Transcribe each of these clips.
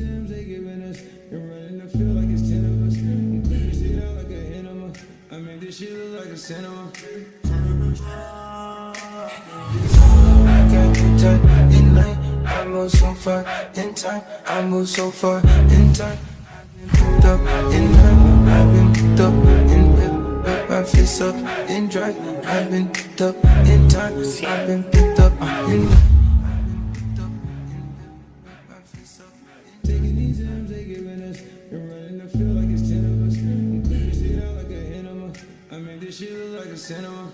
M's they giving us. You're running the field like it's 10 of us. I'm clear shit out like a enema. I make this shit look like a cinema. I got you tight in night. I move so far in time. I move so far in time. I've been picked up in night. I've been picked up in whip my face up in drive. I've been picked up in time. I've been picked up in. Taking these M's they giving us. You're running the field like it's 10 of us. I'm clear shit out like a enema. I make this shit look like a cinema.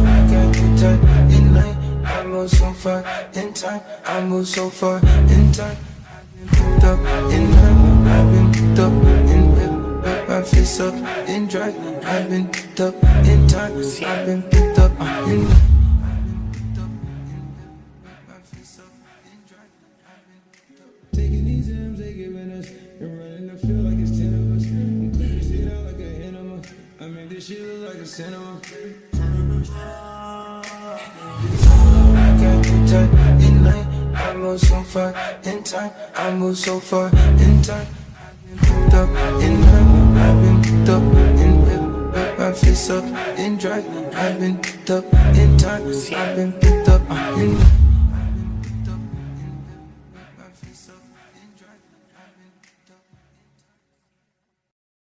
I got you tight in night. I move so far in time. I move so far in time. I've been picked up in night. I've been picked up in whip my face up in drive. I've been picked up in time. I've been picked up in. Taking these M's they giving us. You're running the field like it's 10 of us. I'm clear shit out like a enema. I make this shit look like a cinema. I got you tight in night. I move so far in time. I move so far in time. I've been picked up in night. I've been picked up in whip my face up in drive. I've been picked up in time. I've been picked up in.